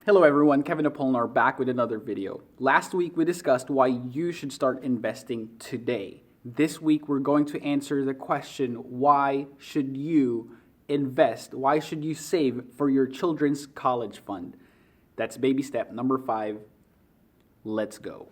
Hello everyone, Kevin Apolinar back with another video. Last week we discussed why you should start investing today. This week we're going to answer the question, why should you invest? Why should you save for your children's college fund? That's baby step number 5. Let's go.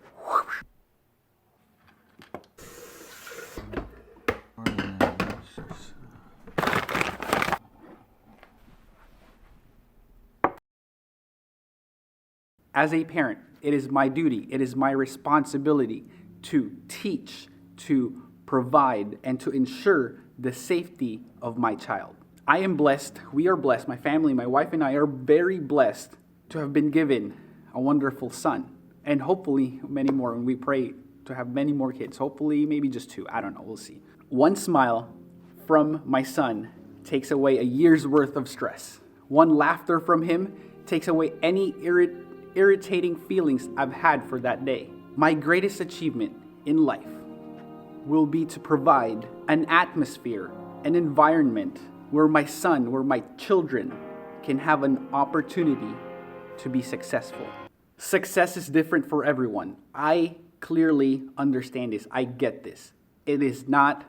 As a parent, it is my duty, it is my responsibility to teach, to provide, and to ensure the safety of my child. I am blessed, we are blessed, my family, my wife and I are very blessed to have been given a wonderful son. And hopefully many more, and we pray to have many more kids. Hopefully maybe just 2, I don't know, we'll see. One smile from my son takes away a year's worth of stress. One laughter from him takes away any irritating feelings I've had for that day. My greatest achievement in life will be to provide an atmosphere, an environment where my son, where my children can have an opportunity to be successful. Success is different for everyone. I clearly understand this. I get this. It is not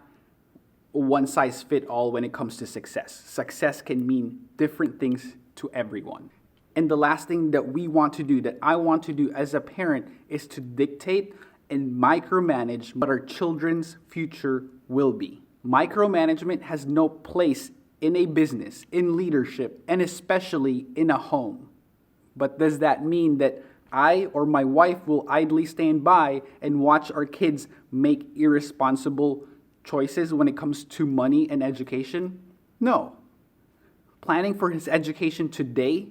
one size fit all when it comes to success. Success can mean different things to everyone. And the last thing that we want to do, that I want to do as a parent, is to dictate and micromanage what our children's future will be. Micromanagement has no place in a business, in leadership, and especially in a home. But does that mean that I or my wife will idly stand by and watch our kids make irresponsible choices when it comes to money and education? No. Planning for his education today,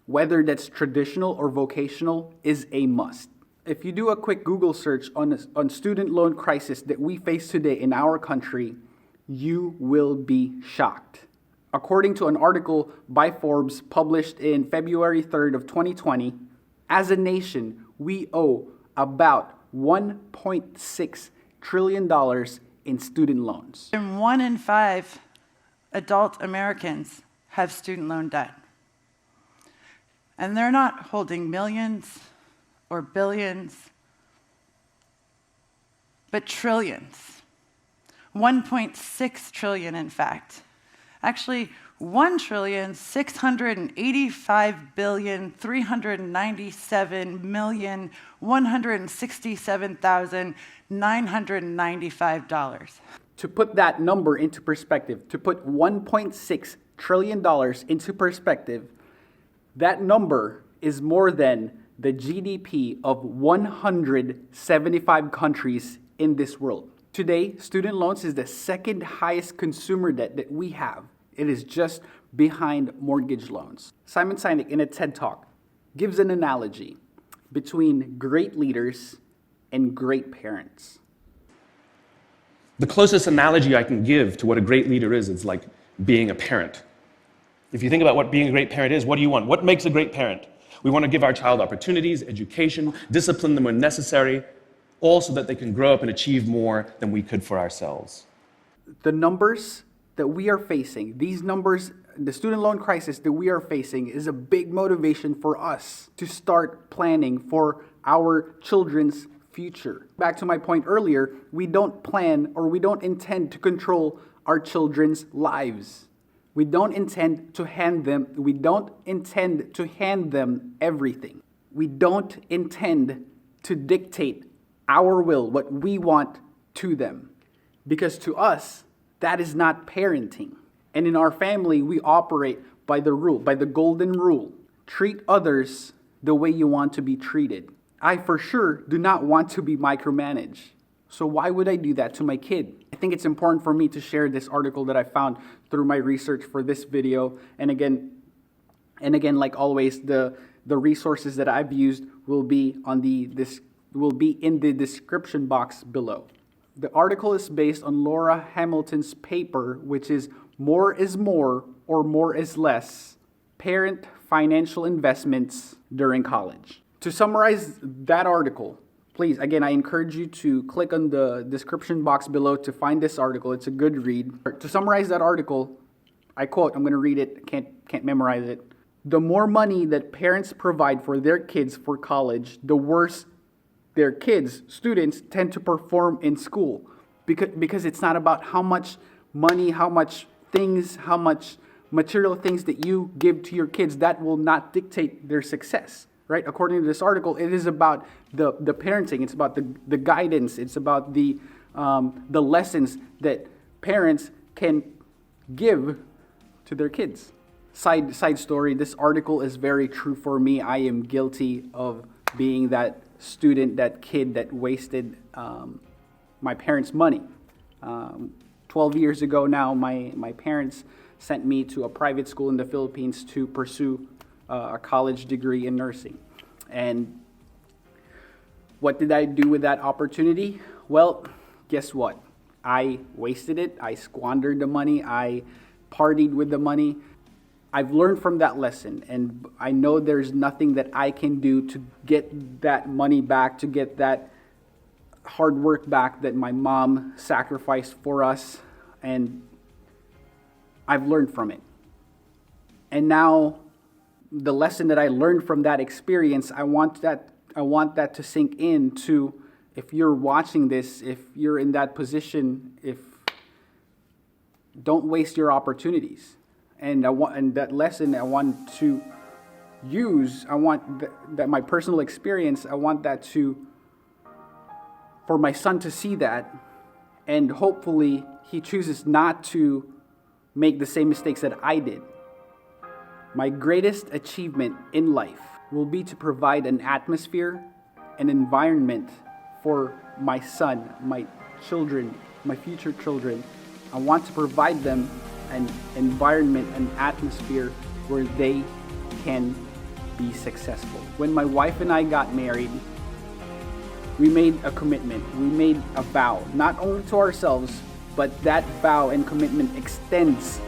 whether that's traditional or vocational, is a must. If you do a quick Google search on student loan crisis that we face today in our country, you will be shocked. According to an article by Forbes published in February 3rd of 2020, as a nation, we owe about $1.6 trillion in student loans. And 1 in 5 adult Americans have student loan debt. And they're not holding millions or billions, but trillions. 1.6 trillion, in fact. Actually, 1,685,397,167,995. To put that number into perspective, to put $1.6 trillion into perspective, that number is more than the GDP of 175 countries in this world. Today, student loans is the second highest consumer debt that we have. It is just behind mortgage loans. Simon Sinek, in a TED Talk, gives an analogy between great leaders and great parents. The closest analogy I can give to what a great leader is like being a parent. If you think about what being a great parent is, what do you want? What makes a great parent? We want to give our child opportunities, education, discipline them when necessary, all so that they can grow up and achieve more than we could for ourselves. The numbers that we are facing, these numbers, the student loan crisis that we are facing, is a big motivation for us to start planning for our children's future. Back to my point earlier, we don't plan or we don't intend to control our children's lives. We don't intend to hand them everything. We don't intend to dictate our will, what we want, to them. Because to us, that is not parenting. And in our family, we operate by the rule, by the golden rule. Treat others the way you want to be treated. I for sure do not want to be micromanaged. So why would I do that to my kid? I think it's important for me to share this article that I found through my research for this video. And again, like always, the resources that I've used will be in the description box below. The article is based on Laura Hamilton's paper, which is More is More or More is Less: Parent Financial Investments During College. To summarize that article, please, again, I encourage you to click on the description box below to find this article. It's a good read. To summarize that article, I quote, I'm going to read it, can't memorize it. the more money that parents provide for their kids for college, the worse their kids, students, tend to perform in school. Because it's not about how much money, how much things, how much material things that you give to your kids. That will not dictate their success, right? According to this article, it is about the parenting. It's about the guidance. It's about the lessons that parents can give to their kids. Side story, this article is very true for me. I am guilty of being that student, that kid that wasted my parents' money. 12 years ago now, my parents sent me to a private school in the Philippines to pursue a college degree in nursing. And what did I do with that opportunity? Well, guess what? I wasted it. I squandered the money. I partied with the money. I've learned from that lesson, and I know there's nothing that I can do to get that money back, to get that hard work back that my mom sacrificed for us, and I've learned from it. And now, the lesson that I learned from that experience, I want that to sink in to, if you're watching this, if you're in that position, don't waste your opportunities. And that lesson I want to use. I want that my personal experience. I want that for my son to see that, and hopefully he chooses not to make the same mistakes that I did. My greatest achievement in life will be to provide an atmosphere, an environment for my son, my children, my future children. I want to provide them an environment, an atmosphere where they can be successful. When my wife and I got married, we made a commitment. We made a vow, not only to ourselves, but that vow and commitment extends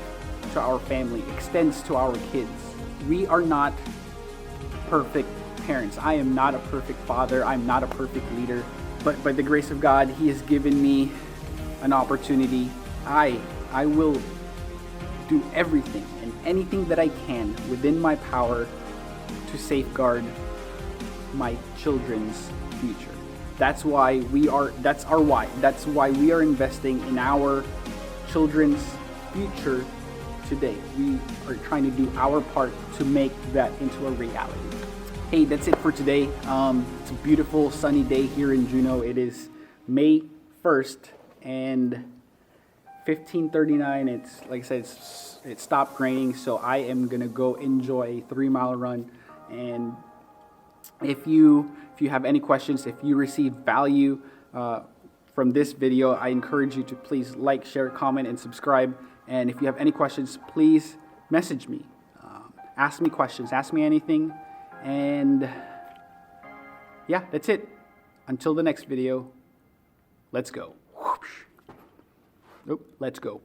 to our family, extends to our kids. We are not perfect parents. I am not a perfect father. I'm not a perfect leader. But by the grace of God, He has given me an opportunity. I will do everything and anything that I can within my power to safeguard my children's future. That's why that's our why. That's why we are investing in our children's future today. We are trying to do our part to make that into a reality. Hey, that's it for today. It's a beautiful sunny day here in Juneau. It is May 1st and 15:39. It's like I said, it stopped raining, so I am gonna go enjoy a 3-mile run. And if you have any questions, if you receive value from this video, I encourage you to please like, share, comment, and subscribe. And if you have any questions, please message me. Ask me questions. Ask me anything. And yeah, that's it. Until the next video, let's go. Let's go.